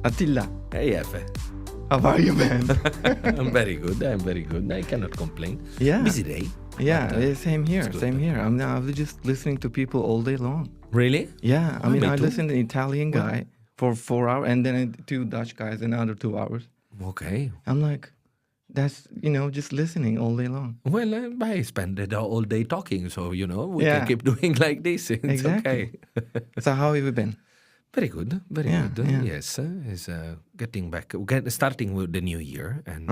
Attila. Hey, Efe. How are you, man? I'm very good. I cannot complain. Yeah. Busy day. Yeah, but, same here. good. Same here. I was just listening to people all day long. Really? Yeah, I mean, me I too. listened to an Italian guy for 4 hours, and then two Dutch guys another 2 hours. Okay. I'm like, that's just listening all day long. Well, I spend it all day talking, so we Yeah. can keep doing like this. It's Exactly. okay. So how have you been? Very good. Very Yeah, good. yeah. Yes, it's getting back. Starting with the new year, and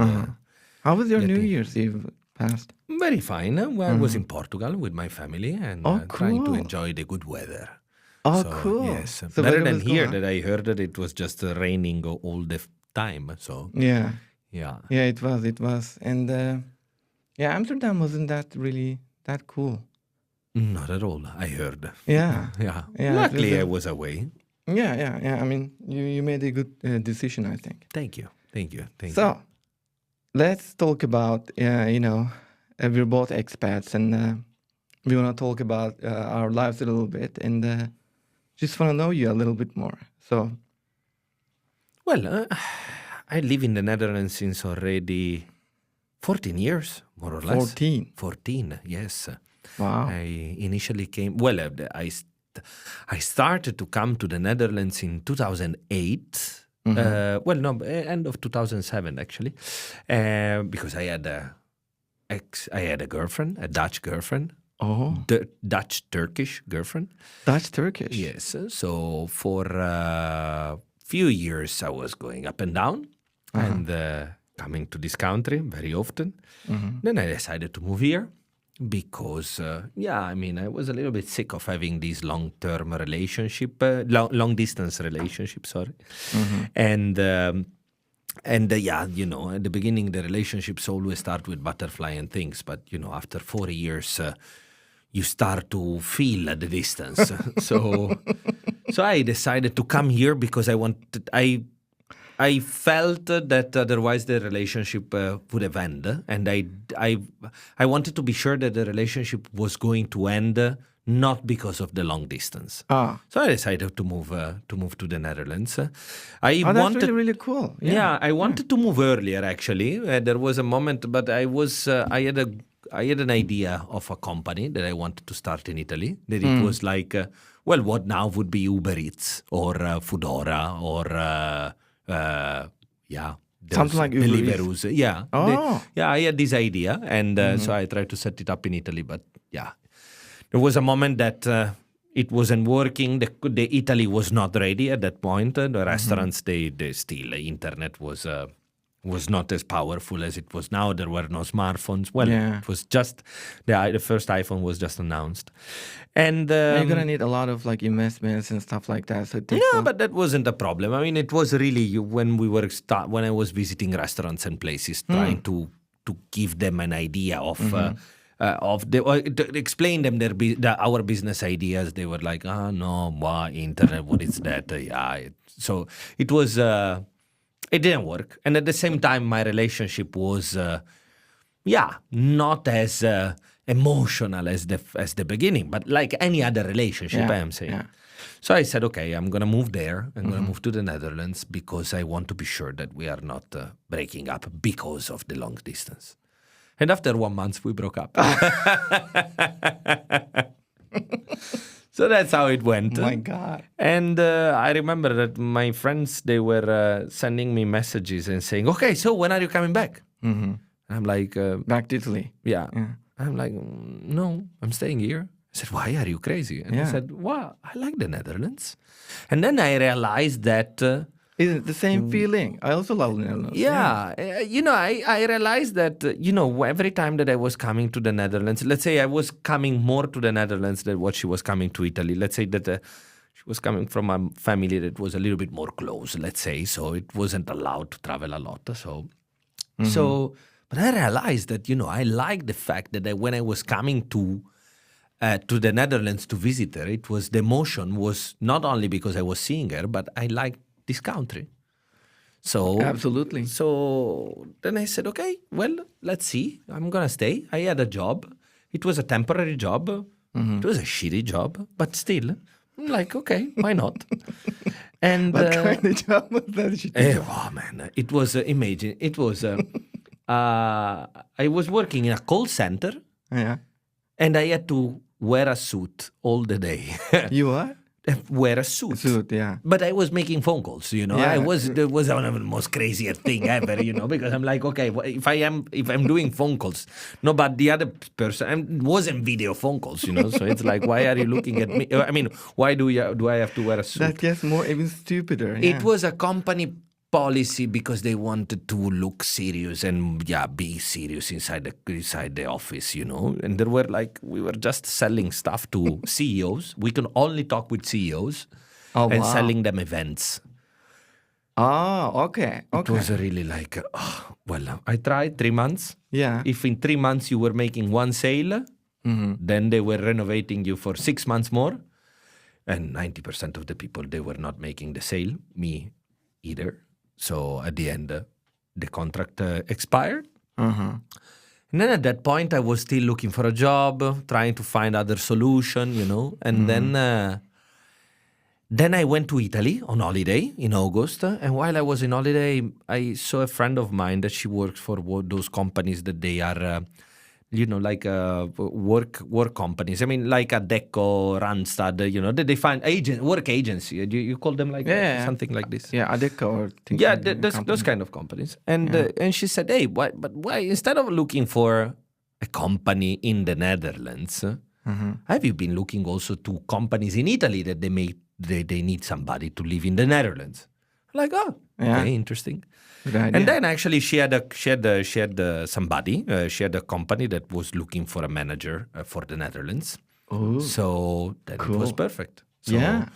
How was your New getting- Year's Eve past? very fine. I was in Portugal with my family and Oh, trying to cool. enjoy the good weather. Oh, So, cool. Yes, So better weather than was here good, huh? that I heard that it was just raining all the time. So Yeah. yeah, Yeah, it was. And yeah, Amsterdam wasn't that really that cool. not at all. I heard. Yeah. Yeah, Yeah, it luckily was I was away. Yeah. I mean, you made a good decision, I think. Thank you. So, let's talk about, we're both expats and we want to talk about our lives a little bit and just want to know you a little bit more. So, Well, I live in the Netherlands since already 14 years, more or less. 14. 14, yes. Wow. I initially came. Well, I started to come to the Netherlands in 2008. End of 2007 actually, because I had a girlfriend, a Dutch girlfriend, Oh, Dutch Turkish girlfriend. that's Turkish. Yes. So for a few years I was going up and down and coming to this country very often. Then I decided to move here because, I was a little bit sick of having this long-term relationship, long-distance relationship, sorry. And at the beginning, the relationships always start with butterfly and things. But, after 4 years, you start to feel the distance. so I decided to come here because I felt that otherwise the relationship would have ended, and I wanted to be sure that the relationship was going to end not because of the long distance. So I decided to move to the Netherlands. That's really cool. Yeah, I wanted to move earlier. Actually, there was a moment, but I had an idea of a company that I wanted to start in Italy. That it was like, what now would be Uber Eats or Foodora or. Something like Uber Eats. Deliveroo. Yeah. Oh. I had this idea, and so I tried to set it up in Italy. But there was a moment that it wasn't working. The Italy was not ready at that point. The restaurants, they still, the internet was not as powerful as it was now. There were no smartphones. Well, it was just the first iPhone was just announced, and You're gonna need a lot of like investments and stuff like that. So it takes but that wasn't a problem. I mean, it was really when I was visiting restaurants and places, trying to give them an idea of to explain them our business ideas. They were like, no, internet, what is that? So it was. It didn't work, and at the same time, my relationship was, not as emotional as the beginning, but like any other relationship, I am saying. Yeah. So I said, okay, I'm gonna move there. I'm gonna move to the Netherlands because I want to be sure that we are not breaking up because of the long distance. And after 1 month, we broke up. So that's how it went. Oh my God. And I remember that my friends, they were sending me messages and saying, okay, so when are you coming back? And I'm like... Back to Italy. Yeah. I'm like, no, I'm staying here. I said, why are you crazy? And I said, wow, I like the Netherlands. And then I realized that... Is it the same feeling? I also love the Netherlands. I realized that, every time that I was coming to the Netherlands, let's say I was coming more to the Netherlands than what she was coming to Italy. Let's say that she was coming from a family that was a little bit more close, let's say, so it wasn't allowed to travel a lot. But I realized that, I like the fact that when I was coming to the Netherlands to visit her, the emotion was not only because I was seeing her, but I liked this country. So Absolutely. So then I said, okay, well, let's see. I'm gonna stay. I had a job. It was a temporary job. It was a shitty job, but still, I'm like, okay, why not? And What kind of job was that? oh man, it was imagine it was. I was working in a call center, Yeah. and I had to wear a suit all the day. You what? Wear a suit. Suit, yeah. But I was making phone calls, you know. Yeah. It was one of the most craziest thing ever, you know, because I'm like, okay, if I'm doing phone calls, no, but the other person wasn't video phone calls, you know. So it's like, why are you looking at me? I mean, why do I have to wear a suit? That gets more even stupider. Yeah. It was a company policy because they wanted to look serious and be serious inside the office, you know. And there were we were just selling stuff to CEOs. We can only talk with CEOs and selling them events. Oh, okay. It was really I tried 3 months. Yeah. If in 3 months you were making one sale, then they were renovating you for 6 months more. And 90% of the people, they were not making the sale, me either. So at the end, the contract expired. And then at that point, I was still looking for a job, trying to find other solution, you know. And then I went to Italy on holiday in August. And while I was in holiday, I saw a friend of mine that she works for those companies that they are, work companies. I mean, like a Deco, Randstad, you know, they find work agency. You call them something like this. Yeah, Adeco or things Yeah, like that, those kind of companies. And she said, hey, why instead of looking for a company in the Netherlands, have you been looking also to companies in Italy that they need somebody to live in the Netherlands? Like, okay, interesting. Good idea. And then actually she had somebody. She had a company that was looking for a manager for the Netherlands. Oh, so then it was perfect. So, yeah.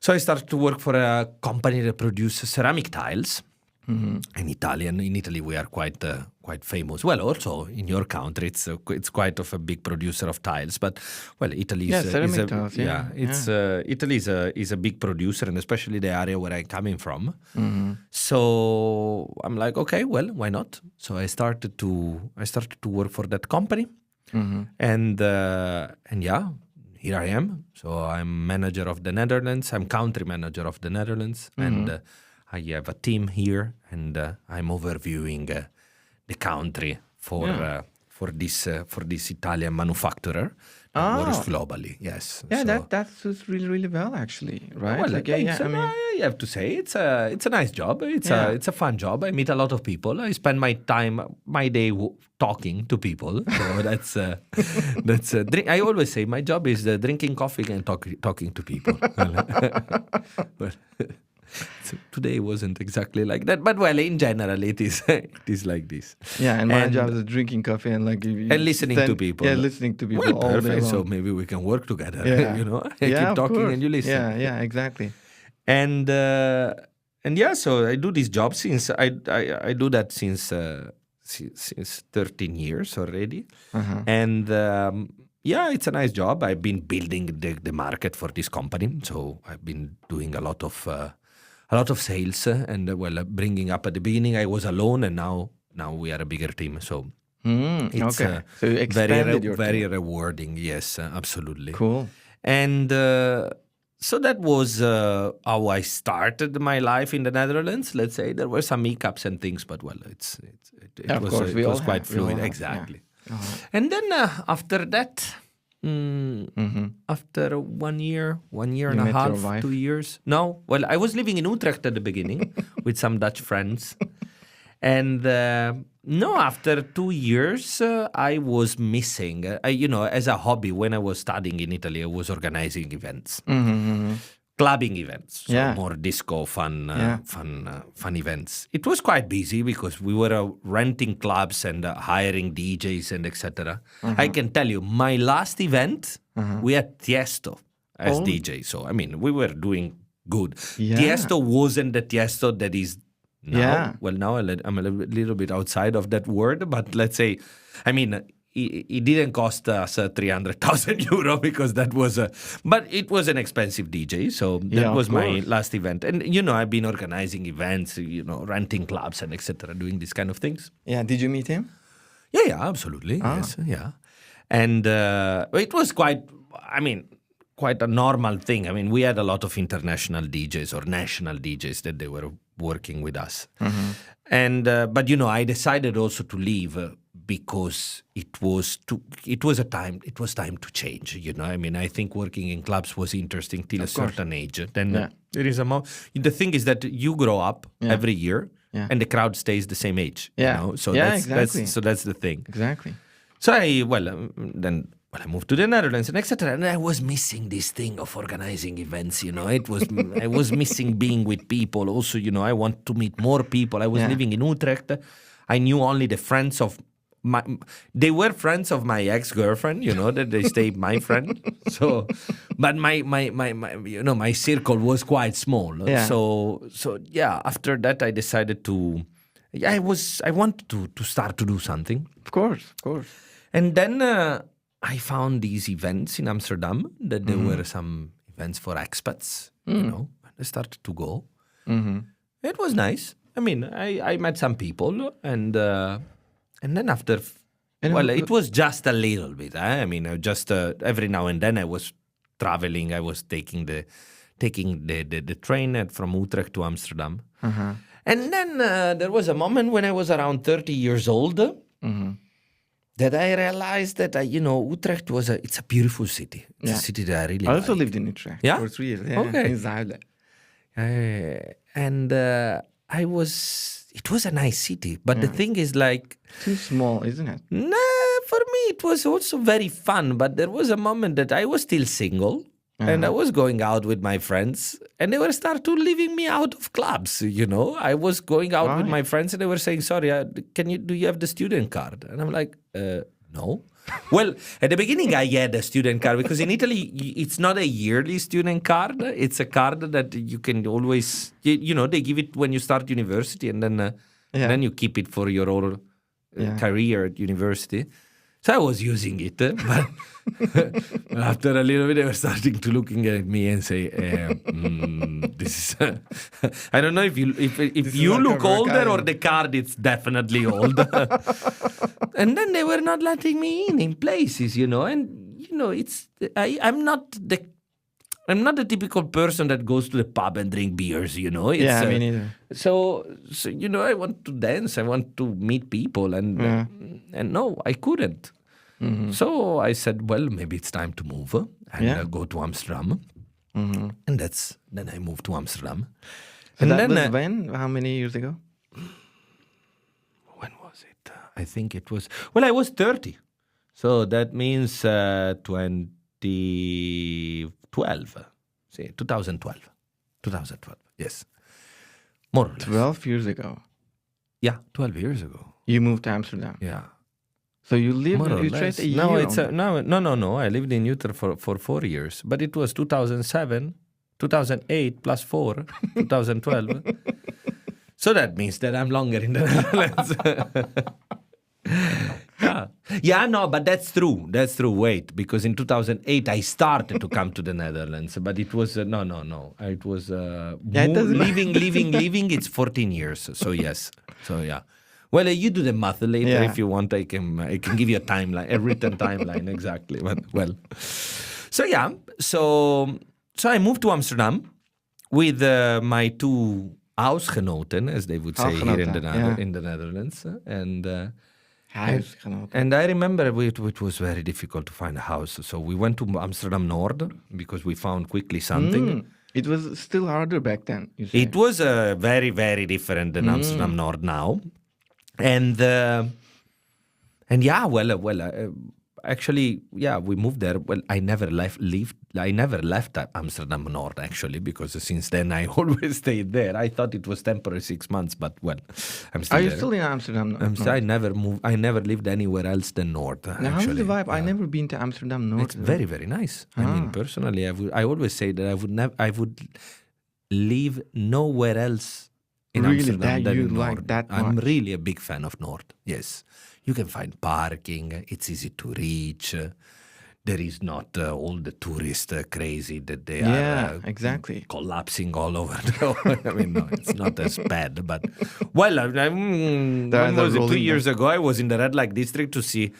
So I started to work for a company that produces ceramic tiles. In Italy, we are quite famous. Well, also in your country, it's quite of a big producer of tiles. But Italy is ceramic tiles. Italy is a big producer, and especially the area where I'm coming from. So I'm like, okay, well, why not? So I started to work for that company, and here I am. So I'm manager of the Netherlands. I'm country manager of the Netherlands, and I have a team here, and I'm overviewing the country for this Italian manufacturer that works globally. Yes. Yeah, so, that suits really, really well, actually, right? well, I I have to say it's a nice job. It's a fun job. I meet a lot of people. I spend my day talking to people. So that's I always say my job is drinking coffee and talking to people. But so today wasn't exactly like that, but in general it is like this. Yeah, and my job is drinking coffee and listening to people. Yeah, listening to people all perfect. day long. So maybe we can work together. Yeah. You know, I keep talking and you listen. Yeah, exactly. And so I do this job since I do that since 13 years already, and it's a nice job. I've been building the market for this company, so I've been doing a lot of sales and bringing up at the beginning I was alone, and now we are a bigger team. So it's so you expanded your very team. rewarding. Yes, absolutely. Cool. And so that was how I started my life in the Netherlands. Let's say there were some hiccups and things, but it was quite fluid. Exactly. Yeah. And then after that. After 1 year and a half, 2 years. No, I was living in Utrecht at the beginning with some Dutch friends. And after 2 years, I was missing. As a hobby, when I was studying in Italy, I was organizing events. Clubbing events, so more disco, fun events. It was quite busy because we were renting clubs and hiring DJs and etc. I can tell you, my last event, we had Tiesto as DJ. So, I mean, we were doing good. Yeah. Tiesto wasn't the Tiesto that is now. Yeah. Well, now I'm a little bit outside of that word, but let's say, I mean, it didn't cost us 300,000 euro because that was but it was an expensive DJ. So that was my last event. And, I've been organizing events, renting clubs and etc., doing these kind of things. Yeah. Did you meet him? Yeah, absolutely. Yes, yeah. And it was quite quite a normal thing. I mean, we had a lot of international DJs or national DJs that they were working with us. And but I decided also to leave because it was time to change. I mean, I think working in clubs was interesting till a certain age. Then there is the thing is that you grow up every year. Yeah. And the crowd stays the same age. So exactly. That's the thing. Exactly. So I moved to the Netherlands and etc. And I was missing this thing of organizing events. I was missing being with people. Also, I want to meet more people. I was living in Utrecht. I knew only the friends of they were friends of my ex-girlfriend, that they stayed my friend. So, but my circle was quite small. Yeah. So after that I decided I wanted to start to do something. Of course. And then I found these events in Amsterdam that there were some events for expats, and I started to go. It was nice. I mean, I met some people and then after, it was just a little bit. I mean, just every now and then I was traveling. I was taking the train from Utrecht to Amsterdam. And then there was a moment when I was around 30 years old that I realized that, Utrecht it's a beautiful city. It's a city that I really I also lived in Utrecht for 3 years. Yeah, okay. In Zuilen. And it was a nice city, but the thing is too small, isn't it? Nah, for me it was also very fun, but there was a moment that I was still single and I was going out with my friends and they were start to leaving me out of clubs, I was going out with my friends and they were saying, sorry, do you have the student card? And I'm like, no. Well, at the beginning I had a student card because in Italy it's not a yearly student card. It's a card that you can always, they give it when you start university and then you keep it for your whole career at university. So I was using it, but after a little bit they were starting to looking at me and say, this is, I don't know if you look older or the card it's definitely old. And then they were not letting me in places, and I'm not the typical person that goes to the pub and drink beers, me neither. So I want to dance, I want to meet people, and no, I couldn't. So I said, well, maybe it's time to move and go to Amsterdam. And then I moved to Amsterdam. So and that then, was when? How many years ago? When was it? I think it was, I was 30. So that means 2012. See, 2012. 2012, yes. More or less. 12 years ago. Yeah, 12 years ago. You moved to Amsterdam. Yeah. So you lived in Utrecht a year? No. I lived in Utrecht for 4 years. But it was 2007, 2008 plus 4, 2012. So that means that I'm longer in the Netherlands. But that's true. Wait, because in 2008 I started to come to the Netherlands, but it was no. It was leaving. It's 14 years. So yes. So yeah. Well, you do the math later if you want. I can give you a timeline, a written timeline exactly. But so yeah. So I moved to Amsterdam with my two huisgenoten, as they would say here in the Netherlands, and. And I remember it was very difficult to find a house. So we went to Amsterdam North because we found quickly something. It was still harder back then, you say? It was very, very different than Amsterdam North now. And actually, we moved there. Well, I never left Amsterdam North, actually, because since then I always stayed there. I thought it was temporary 6 months, but I'm still there. Are you still in Amsterdam North? I never moved. I never lived anywhere else than North. Now, how's the vibe? I've never been to Amsterdam North. It's very, very nice. I mean, personally, I always say that I would live nowhere else in Amsterdam than in North. Like that much? I'm really a big fan of North. Yes. You can find parking. It's easy to reach. There is not all the tourists crazy that they are exactly collapsing all over. I mean, no, it's not as bad. But when was it? 2 years ago, I was in the red light district to see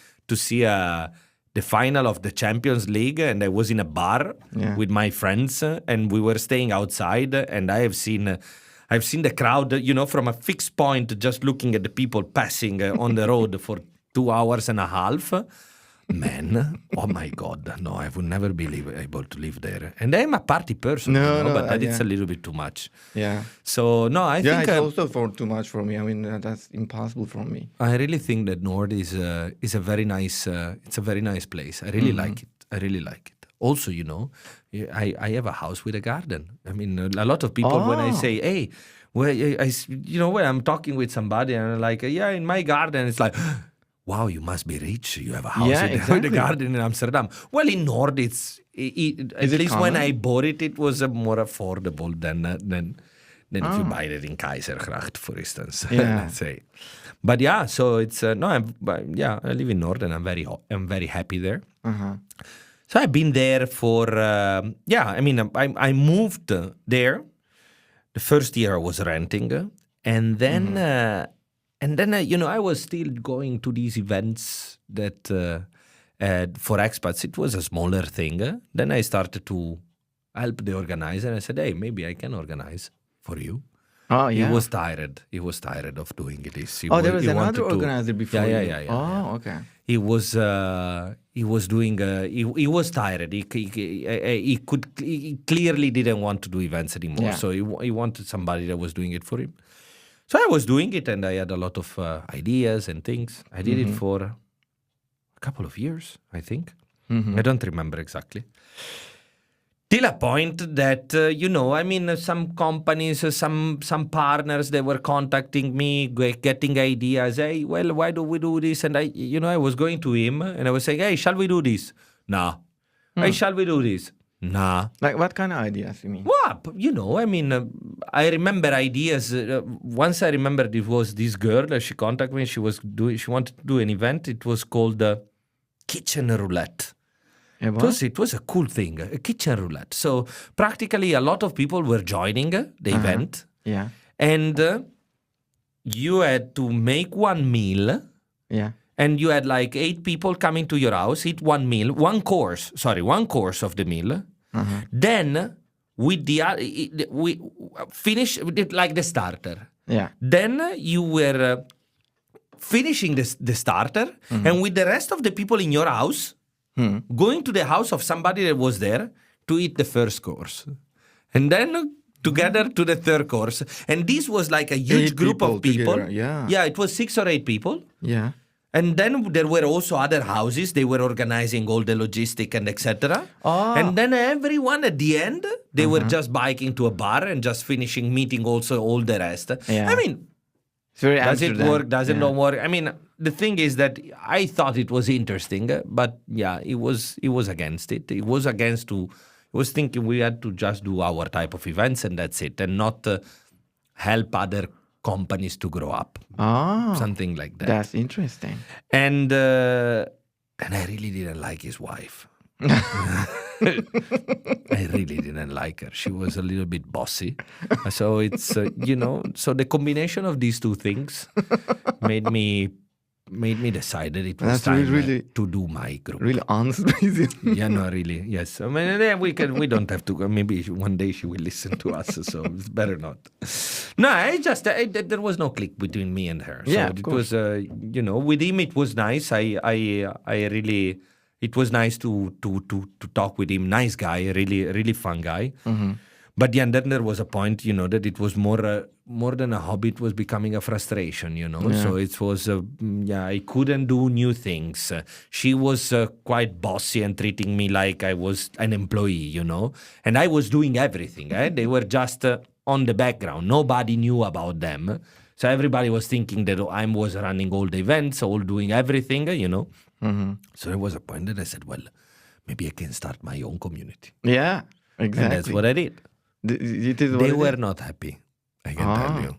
the final of the Champions League, and I was in a bar with my friends, and we were staying outside, and I've seen the crowd, from a fixed point, just looking at the people passing on the road for 2 hours and a half. Man, oh my God, no, I would never be able to live there. And I'm a party person, but that it's a little bit too much. Yeah. So, no, I think... it's also too much for me. I mean, that's impossible for me. I really think that Nord is a very nice, it's a very nice place. I really like it. I really like it. Also, I have a house with a garden. I mean, a lot of people, when I say, hey, well, when I'm talking with somebody and I'm like, yeah, in my garden, it's like... Wow, you must be rich. You have a house with a garden in Amsterdam. Well, in Nord, at least when I bought it, it was more affordable than if you buy it in Keizersgracht, for instance. Let's say. But yeah, so it's I live in Nord and I'm very happy there. So I've been there for I moved there. The first year I was renting, and then. I was still going to these events that for expats, it was a smaller thing. Then I started to help the organizer. I said, hey, maybe I can organize for you. Oh, yeah. He was tired. He was tired of doing it. There was another organizer before you. Yeah. Oh, okay. He was doing. He was tired. He clearly didn't want to do events anymore. Yeah. So he wanted somebody that was doing it for him. So I was doing it, and I had a lot of ideas and things. I did it for a couple of years, I think. I don't remember exactly. Till a point that, some companies, some partners, they were contacting me, getting ideas. Hey, well, why do we do this? And I was going to him, and I was saying, hey, shall we do this? Nah. Hey, shall we do this? Nah. Like what kind of ideas you mean? I remember ideas. Once I remembered it was this girl. She contacted me. She wanted to do an event. It was called Kitchen Roulette. It was a cool thing, a kitchen roulette. So practically a lot of people were joining the event. Yeah. And you had to make one meal. Yeah. And you had like 8 people coming to your house, eat one meal, one course of the meal. Then we finish it like the starter. Yeah. Then you were finishing the starter, and with the rest of the people in your house, going to the house of somebody that was there to eat the first course. And then together to the third course. And this was like a huge group of people. Together, yeah. Yeah, it was 6 or 8 people. Yeah. And then there were also other houses. They were organizing all the logistic and etc. And then everyone at the end, they were just biking to a bar and just finishing, meeting also all the rest. Yeah. I mean, it's very does Amsterdam. it work? Does it not work? I mean, the thing is that I thought it was interesting, but yeah, it was against it. It was thinking we had to just do our type of events and that's it, and not help other companies to grow up. Something like that. That's interesting. And I really didn't like his wife. I really didn't like her. She was a little bit bossy. So it's, so the combination of these two things made me decide that it was time to do my group. Really honest with you. Yeah, no, really, yes. I mean, we don't have to. Maybe one day she will listen to us, so it's better not. No, there was no click between me and her. So yeah, it was, with him it was nice. I really, it was nice to talk with him. Nice guy, really, really fun guy. But yeah, and then there was a point, that it was more than a hobby. It was becoming a frustration, Yeah. So it was, I couldn't do new things. She was quite bossy and treating me like I was an employee, And I was doing everything. They were just on the background. Nobody knew about them. So everybody was thinking that I was running all the events, all doing everything, So there was a point that I said, well, maybe I can start my own community. Yeah, exactly. And that's what I did. They were not happy. I can tell you,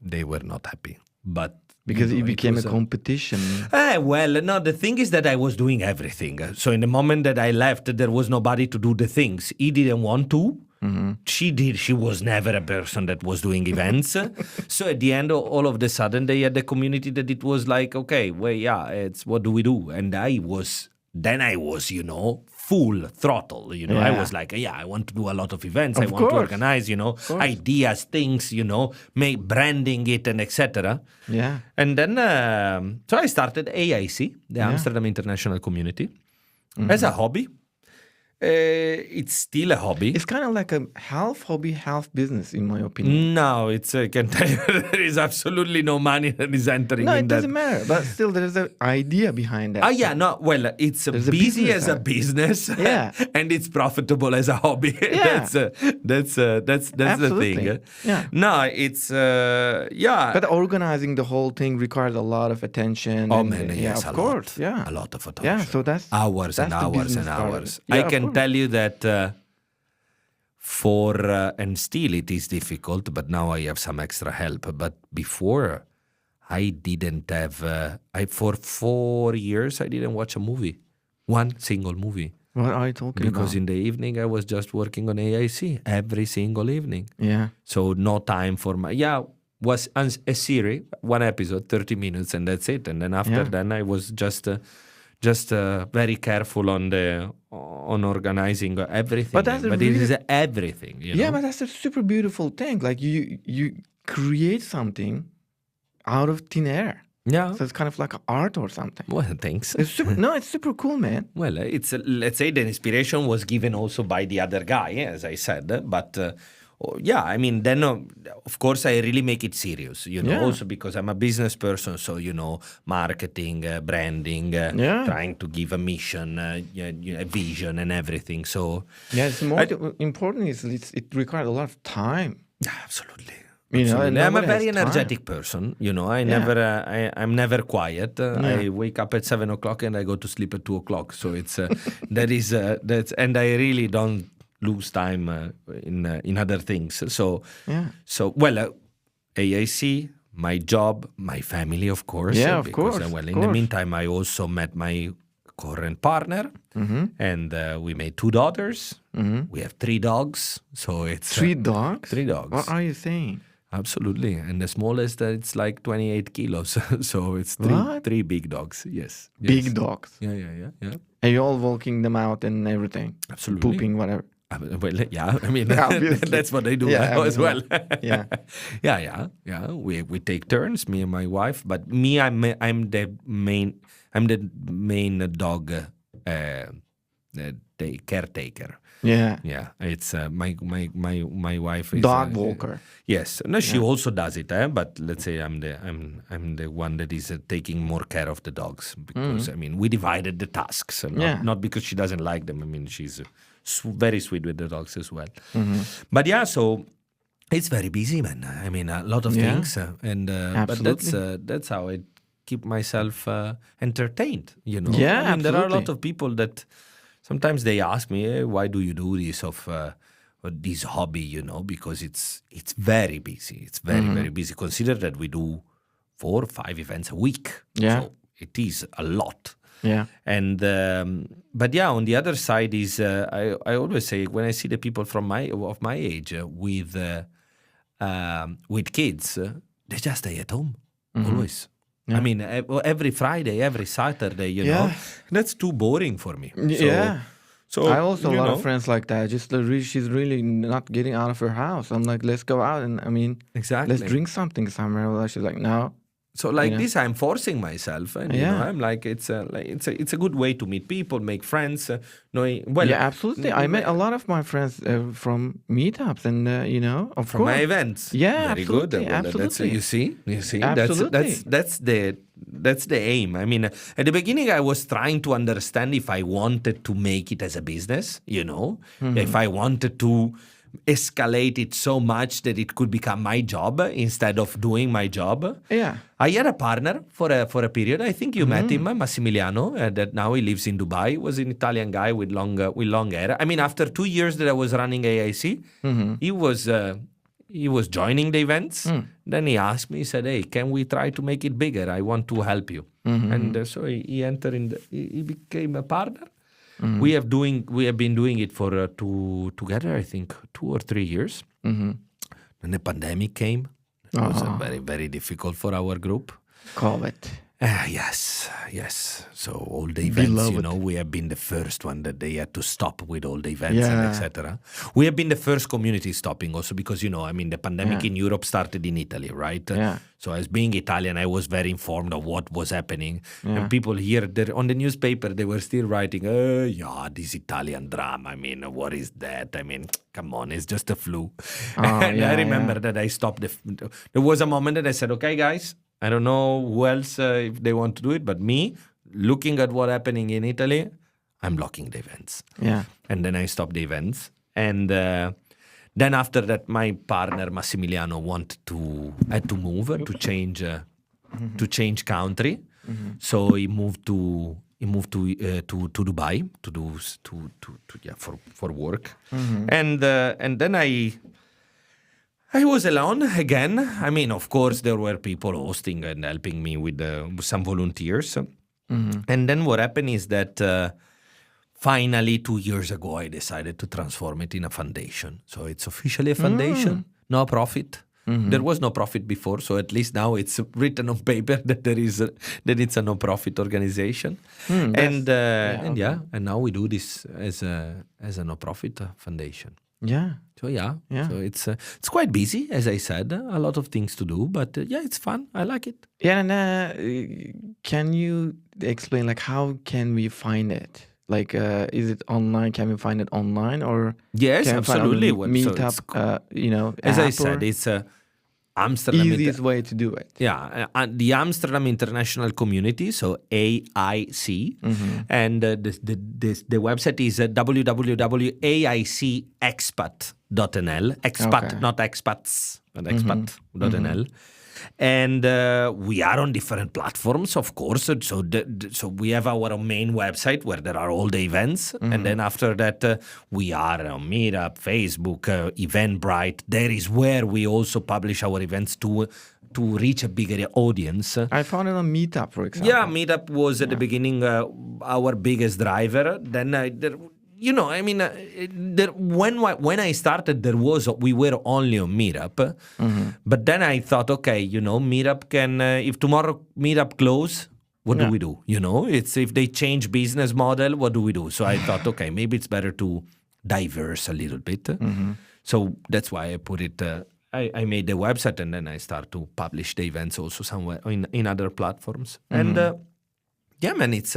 they were not happy. But because it became a competition. No. The thing is that I was doing everything. So in the moment that I left, there was nobody to do the things. He didn't want to. She did. She was never a person that was doing events. So at the end, all of a sudden, they had the community that it was like, okay, well, yeah, it's what do we do? And I was then I was, full throttle. I was like, I want to do a lot of events. I want to organize, ideas, things, make branding it and etc. Yeah. And then, so I started AIC, the Amsterdam International Community, as a hobby. It's still a hobby. It's kind of like a half hobby, half business, in my opinion. No, I can tell you there is absolutely no money that is entering in that. No, it doesn't matter. But still, there's an idea behind that. It's busy as a business, and it's profitable as a hobby. Yeah. That's the thing. Yeah. No, it's But organizing the whole thing requires a lot of attention. Of course. Yeah. A lot of attention. Yeah. So that's hours and the hours business and part of hours. it. Yeah, I can tell you that and still it is difficult, but now I have some extra help. But before, I didn't have, for 4 years, I didn't watch a movie, one single movie. What are you talking about? Because in the evening, I was just working on AIC every single evening. Yeah. So no time for was a series, one episode, 30 minutes, and that's it. And then after then, I was just very careful on organizing everything. But it is everything. Yeah, but that's a super beautiful thing. Like you create something out of thin air. Yeah. So it's kind of like art or something. Well, thanks. It's super cool, man. Well, let's say the inspiration was given also by the other guy, as I said. But then of course I really make it serious, also because I'm a business person. So, marketing, branding, trying to give a mission, a vision and everything. So it's more important is it requires a lot of time. Absolutely. I'm a very energetic person. I'm never quiet. I wake up at 7 o'clock and I go to sleep at 2 o'clock. So it's and I really don't lose time in other things. AIC, my job, my family, of course. Yeah, of course. In the meantime, I also met my current partner, and we made 2 daughters. We have 3 dogs. So it's 3 dogs. 3 dogs. What are you saying? Absolutely. And the smallest, it's like 28 kilos. So it's 3 big dogs. Yes. Big dogs. Yeah. And you're all walking them out and everything. Absolutely. Pooping, whatever. Well, that's what I do as well. Yeah. We take turns, me and my wife. But me, I'm the main dog the caretaker. Yeah. It's my wife is dog walker. Yes. No, she also does it. But let's say I'm the one that is taking more care of the dogs because we divided the tasks. Not because she doesn't like them. She's very sweet with the dogs as well. But so it's very busy, man. A lot of things, but that's how I keep myself entertained. Yeah, there are a lot of people that sometimes they ask me, hey, why do you do this this hobby? Because it's very busy. It's very very busy. Consider that we do 4 or 5 events a week. Yeah, so it is a lot. Yeah. And but on the other side is I always say when I see the people of my age with kids, they just stay at home always. Yeah. Every Friday, every Saturday, that's too boring for me. So I also a lot of friends like that. Just she's really not getting out of her house. I'm like, let's go out and exactly, let's drink something somewhere. She's like, no. So this, I'm forcing myself, and I'm like, it's a good way to meet people, make friends. Absolutely. I met a lot of my friends from meetups, and of from course, my events. Yeah, very absolutely, good. Absolutely. You see, absolutely. That's the aim. At the beginning, I was trying to understand if I wanted to make it as a business. If I wanted to escalate it so much that it could become my job instead of doing my job. Yeah. I had a partner for a period. I think you met him, Massimiliano, that now he lives in Dubai. He was an Italian guy with long hair. After 2 years that I was running AIC, he was joining the events. Then he asked me, he said, hey, can we try to make it bigger? I want to help you. And so he entered he became a partner. We have been doing it for together, I think, 2 or 3 years. Then the pandemic came. It was very, very difficult for our group. COVID. Yes. So all the events, we have been the first one that they had to stop with all the events and etc. We have been the first community stopping also because, the pandemic in Europe started in Italy, right? So as being Italian, I was very informed of what was happening. And people here on the newspaper, they were still writing, this Italian drama. What is that? Come on, it's just a flu. And I remember that I stopped. There was a moment that I said, okay, guys, I don't know who else if they want to do it, but me, looking at what's happening in Italy, I'm blocking the events. Yeah. And then I stopped the events. And then after that, my partner Massimiliano had to move to change country. So he moved to Dubai for work. And then I was alone again. Of course, there were people hosting and helping me with some volunteers. And then what happened is that finally, 2 years ago, I decided to transform it in a foundation. So it's officially a foundation, no profit. There was no profit before, so at least now it's written on paper that it's a no-profit organization. And now we do this as a no-profit foundation. Yeah. So so it's quite busy, as I said, a lot of things to do, but it's fun. I like it. Yeah, and can you explain how can we find it? Is it online? Can we find it online or? Yes, can absolutely. Meetup, as I app said, it's Amsterdam. Easiest way to do it. Yeah, the Amsterdam International Community, so AIC, and the website is www.aicexpat.nl. Expat, not expats, but expat.nl. And we are on different platforms, of course. So we have our main website where there are all the events. And then after that, we are on Meetup, Facebook, Eventbrite. There is where we also publish our events to reach a bigger audience. I found it on Meetup, for example. Yeah, Meetup was at the beginning our biggest driver. Then when I started, we were only on Meetup. But then I thought, okay, Meetup can, if tomorrow Meetup close, what do we do? It's if they change business model, what do we do? So I thought, okay, maybe it's better to diverse a little bit. So that's why I put it, I made the website and then I start to publish the events also somewhere in other platforms. And it's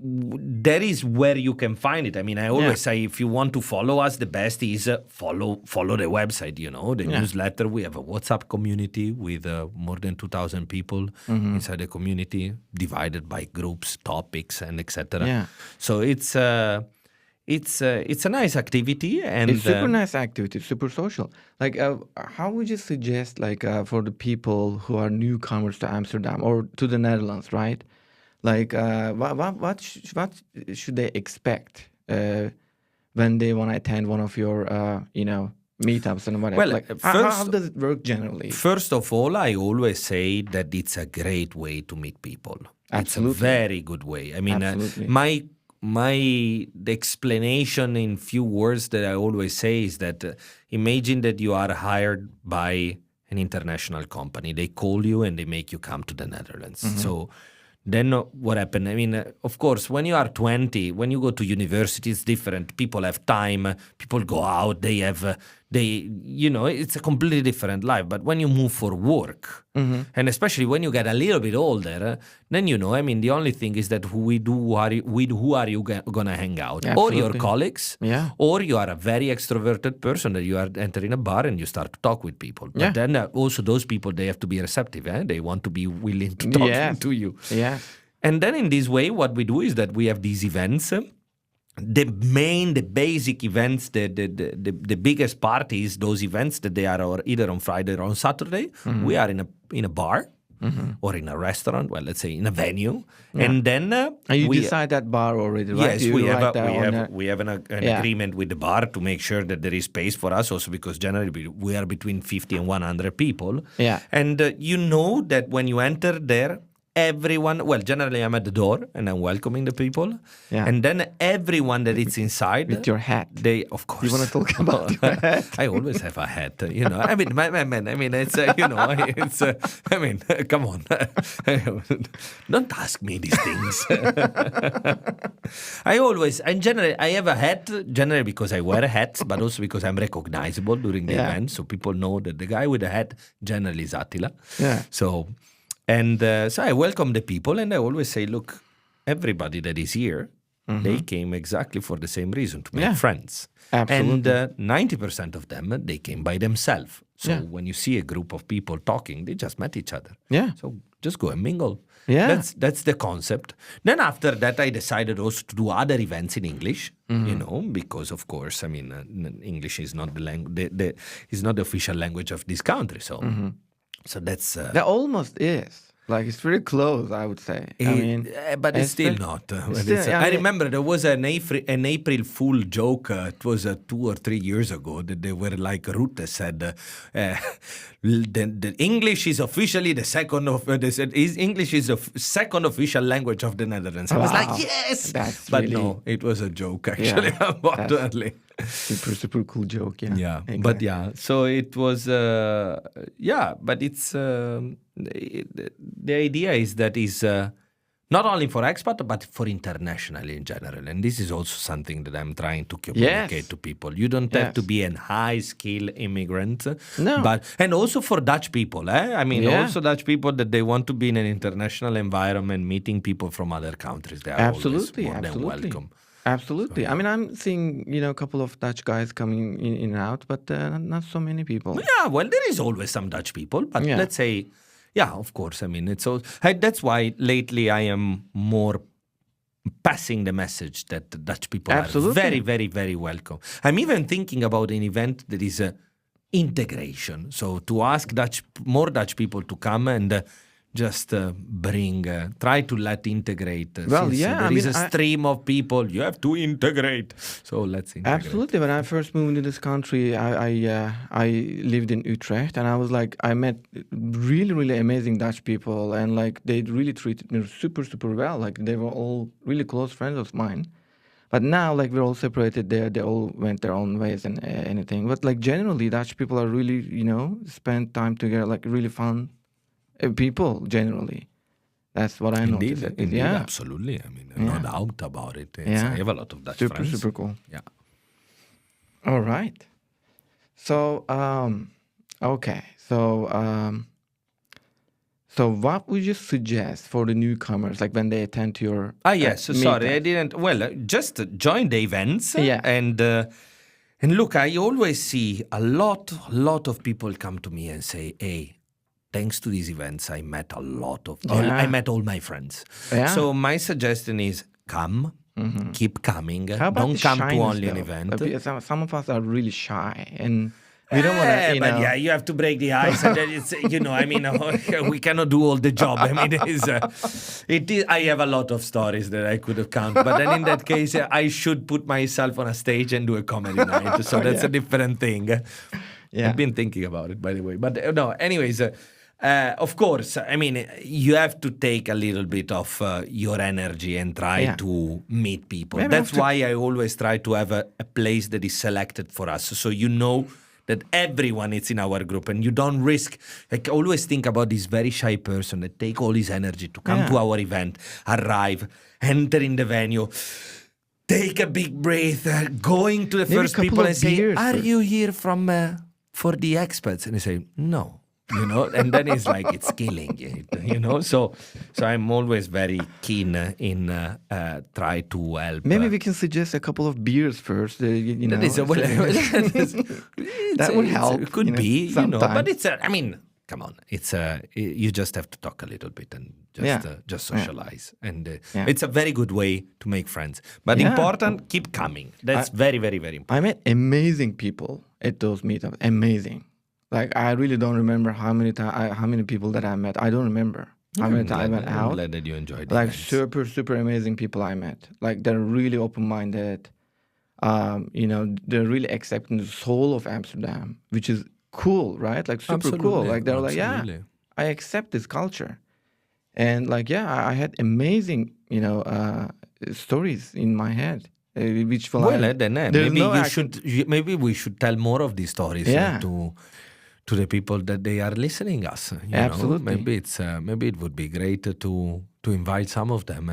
that is where you can find it. I always say if you want to follow us, the best is follow the website, the newsletter. We have a WhatsApp community with more than 2,000 people inside the community, divided by groups, topics, and etc. Yeah. So it's a nice activity, and it's super nice activity, super social. How would you suggest, for the people who are newcomers to Amsterdam or to the Netherlands, right? What should they expect when they want to attend one of your meetups and whatever? Well, how does it work generally? First of all, I always say that it's a great way to meet people. Absolutely. It's a very good way. Absolutely. The explanation in few words that I always say is that imagine that you are hired by an international company. They call you and they make you come to the Netherlands. So then what happened? Of course, when you are 20, when you go to university, it's different. People have time. People go out. It's a completely different life. But when you move for work, and especially when you get a little bit older, then the only thing is that who are you gonna hang out? Absolutely. Or your colleagues, or you are a very extroverted person that you are entering a bar and you start to talk with people. But then also those people, they have to be receptive. They want to be willing to talk to you. Yeah. And then in this way, what we do is that we have these events. The basic events, the biggest part is those events that they are either on Friday or on Saturday. We are in a bar or in a restaurant. Well, let's say in a venue, and then and you decide that bar already, right? Yes, we have an agreement with the bar to make sure that there is space for us. Also, because generally we are between 50 and 100 people. Yeah, and that when you enter there, everyone, well, generally I'm at the door and I'm welcoming the people. Yeah. And then everyone that is inside. With your hat. They, of course. You want to talk about your hat? I always have a hat, I mean, man, I mean, it's, it's, I mean, come on. Don't ask me these things. Generally, I have a hat, generally because I wear hats, but also because I'm recognizable during the event. So people know that the guy with the hat generally is Attila. Yeah. So I welcome the people and I always say, look, everybody that is here, they came exactly for the same reason, to make friends. Absolutely. And 90% of them, they came by themselves. So when you see a group of people talking, they just met each other. Yeah. So just go and mingle. Yeah. That's the concept. Then after that, I decided also to do other events in English, because of course, I mean, English is not is not the official language of this country. So, so that's... That almost is. Like, it's very close, I would say. But it's still not. I remember there was an April Fool joke. It was 2 or 3 years ago that they were like, Rutte said, the English is officially the second of English is the second official language of the Netherlands. I was like, yes, but really, no, it was a joke actually. Unfortunately. Super cool joke. Yeah. Yeah. Exactly. But yeah, so it was. But it's. The idea is that is not only for expat but for international in general, and this is also something that I'm trying to communicate to people. You don't have to be an high skill immigrant, but and also for Dutch people. I mean, also Dutch people that they want to be in an international environment, meeting people from other countries. They are always more than welcome. Absolutely. So, I mean, I'm seeing, a couple of Dutch guys coming in and out, but not so many people. Yeah, well, there is always some Dutch people, but let's say, yeah, of course. I mean, that's why lately I am more passing the message that the Dutch people are very, very, very welcome. I'm even thinking about an event that is integration. So to ask more Dutch people to come and just try to integrate. There is a stream of people. You have to integrate. So let's integrate. Absolutely. When I first moved into this country, I lived in Utrecht, and I was like, I met really, really amazing Dutch people, and like they really treated me super, super well. Like they were all really close friends of mine. But now, like, we're all separated. They all went their own ways and anything. But like generally, Dutch people are really, spend time together, like really fun people generally. That's what I noticed. Indeed, absolutely. I mean, no doubt about it. I have a lot of Dutch friends. Super cool. Yeah. All right. So, okay. So what would you suggest for the newcomers, like when they attend to your sorry, I didn't. Well, just join the events. Yeah. And look, I always see a lot of people come to me and say, hey, thanks to these events, I met I met all my friends. Yeah. So my suggestion is come, keep coming. Don't come to only an event. Some of us are really shy and we don't want to, But you have to break the ice. And then it's, I mean, we cannot do all the job. I mean, it is. I have a lot of stories that I could have counted. But then in that case, I should put myself on a stage and do a comedy night. So that's a different thing. Yeah. I've been thinking about it, by the way. But no, anyways... of course, I mean, you have to take a little bit of your energy and try to meet people. That's why I always try to have a place that is selected for us. So that everyone is in our group and you don't risk. I always think about this very shy person that take all his energy to come to our event, arrive, enter in the venue, take a big breath, going to the first people and say, are you here for the expats? And they say, no. And then it's like it's killing you, So I'm always very keen in try to help. Maybe we can suggest a couple of beers first. That would help. It could be, but it's. I mean, come on, it's. You just have to talk a little bit and just socialize, and it's a very good way to make friends. But important, keep coming. That's very, very, very important. I met amazing people at those meetups. Amazing. Like, I really don't remember how many people that I met. I don't remember how many times I went out. I'm glad that you enjoyed it. Like, super, super amazing people I met. Like, they're really open-minded. They're really accepting the soul of Amsterdam, which is cool, right? Like, super cool. Like, they're like, I accept this culture. And like, yeah, I had amazing, stories in my head, which will Well, I, then there's maybe no you action. should. Maybe we should tell more of these stories Yeah, to the people that they are listening us. absolutely. Maybe it would be great to invite some of them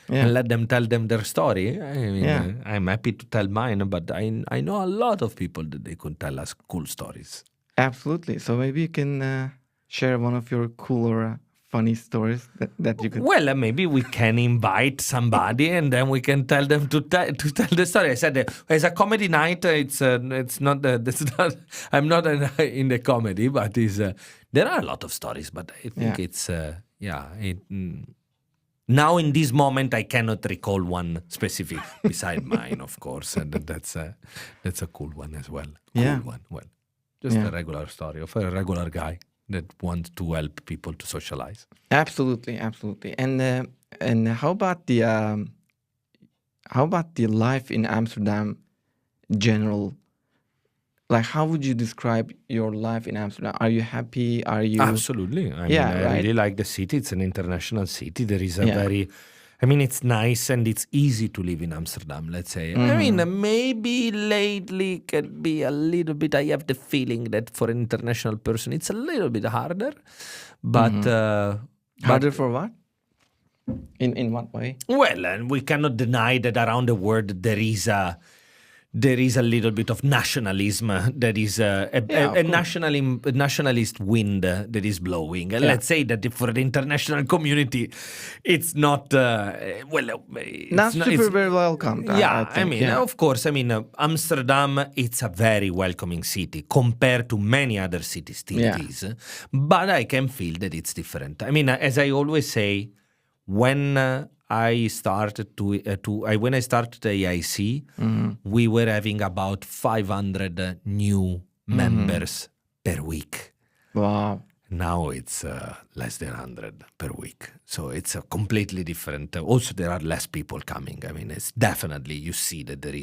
Yeah, and let them tell them their story. I mean, yeah, I'm happy to tell mine, but I know a lot of people that they could tell us cool stories. absolutely. So maybe you can share one of your cool or funny stories that you could. Well, maybe we can invite somebody, and then we can tell them to tell the story. I said, as a comedy night, it's not that's not. I'm not in the comedy, but there are a lot of stories. But I think Yeah, it's yeah. Now in this moment, I cannot recall one specific beside mine, of course, and that's a cool one as well. Cool yeah, one. Well, just yeah. a regular story of a regular guy that wants to help people to socialize. Absolutely, absolutely. And how about the life in Amsterdam general? Like, how would you describe your life in Amsterdam? Are you happy? Are you? Absolutely. I mean, Yeah, I right. really like the city. It's an international city. There is a Yeah. very, I mean, it's nice and it's easy to live in Amsterdam, let's say. I mean, Mm-hmm. maybe lately can be a little bit, I have the feeling that for an international person, it's a little bit harder. But, Harder for what? In what way? well, and we cannot deny that around the world there is a little bit of nationalism. There is Yeah, of a course. nationalist wind that is blowing. And Yeah. let's say that for the international community, it's not Not it's not. super very welcomed, I Yeah, I think. mean, Yeah. of course, I mean, Amsterdam, it's a very welcoming city compared to many other cities, still Yeah. it is. But I can feel that it's different. I mean, as I always say, when I started when I started AIC, we were having about 500 new members per week. Wow. Now it's less than 100 per week. So it's a completely different. Also, there are less people coming. I mean, it's definitely you see that there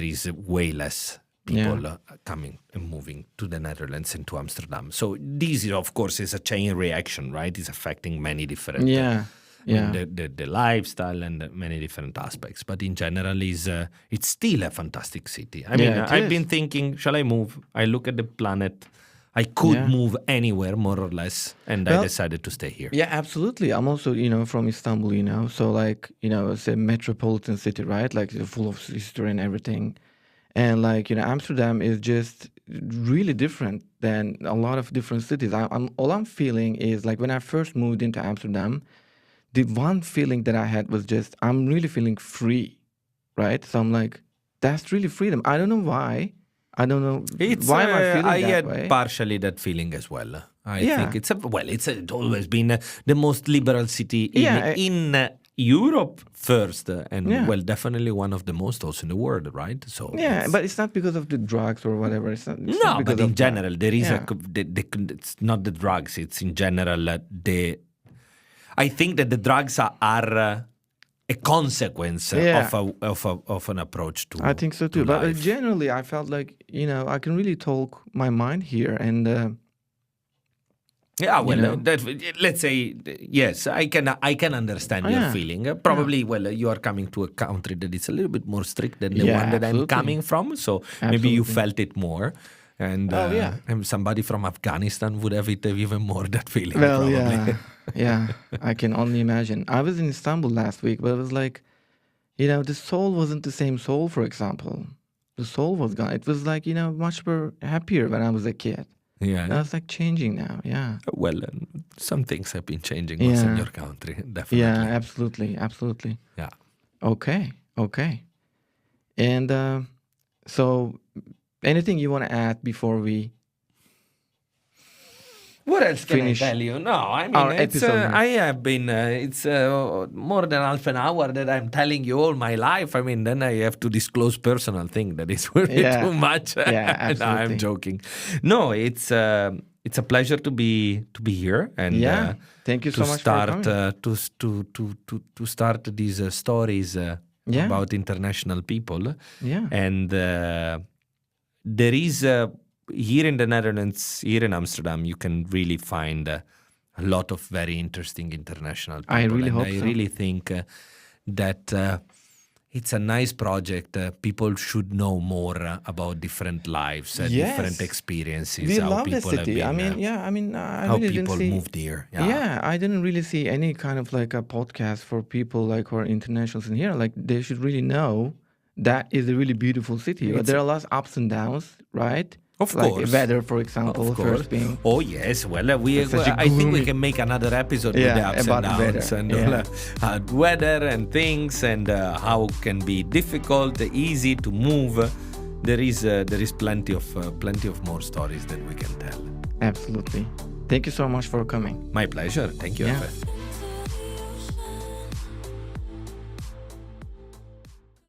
is way less people coming and moving to the Netherlands and to Amsterdam. So this, of course, is a chain reaction, right? It's affecting many different. Yeah. I mean, Yeah. the lifestyle and many different aspects. But in general, it's still a fantastic city. I mean, Yeah, it I've is. been thinking, shall I move? I look at the planet. I could Yeah. move anywhere, more or less, and I Well, decided to stay here. Yeah, absolutely. I'm also, from Istanbul, So like, it's a metropolitan city, right? Like it's full of history and everything. And like, Amsterdam is just really different than a lot of different cities. All I'm feeling is like when I first moved into Amsterdam, the one feeling that I had was just I'm really feeling free, right? So I'm like, that's really freedom. I don't know why. I don't know why am I feeling I that had way. partially that feeling as well. I Yeah. think it's always been the most liberal city in Europe first, and Yeah. well, definitely one of the most also in the world, right? So Yeah, but it's not because of the drugs or whatever. It's not no, because but in of that. general, there is Yeah. it's not the drugs. It's in general I think that the drugs are a consequence Yeah. of an approach to. I think so to too. But life. generally, I felt like, I can really talk my mind here. And Yeah, well, know. let's say yes. I can understand your Yeah. feeling. Probably, well, you are coming to a country that is a little bit more strict than the Yeah, one that I'm absolutely. coming from. So maybe you Absolutely. felt it more. And Oh, yeah. and somebody from Afghanistan would have it even more that feeling. Well, probably. yeah. Yeah. I can only imagine. I was in Istanbul last week, but it was like, the soul wasn't the same soul, for example. The soul was gone. It was like, much more happier when I was a kid. Yeah. That's like changing now. Yeah. Well, some things have been changing also in Yeah. your country, definitely. Yeah, absolutely. Absolutely. Yeah. Okay. Okay. And so anything you want to add before we What else can finish I tell you? No, I mean, our it's, episode here? I have been, it's more than half an hour that I'm telling you all my life. I mean, then I have to disclose personal thing that is really Yeah. too much. Yeah, No, I'm absolutely. joking. No, it's a pleasure to be here and Yeah. Thank you so to much start for coming. to start these stories Yeah. about international people. Yeah. And there is here in the Netherlands, here in Amsterdam, you can really find a lot of very interesting international people. I really hope I so. really think that it's a nice project. People should know more about different lives, different experiences. We how love the people have city. been, I how really people didn't see. moved here. Yeah, I didn't really see any kind of like a podcast for people like who are internationals in here. Like they should really know that is a really beautiful city. There are lots of ups and downs, right? Of like course. Weather, for example, Of course. first being. Oh yes, well, such a I think we gloomy- can make another episode with the Yeah, ups about and downs weather, and yeah. weather and things and how can be difficult, easy to move. There is plenty of more stories that we can tell. Absolutely. Thank you so much for coming. My pleasure. Thank you, Yeah. Efe.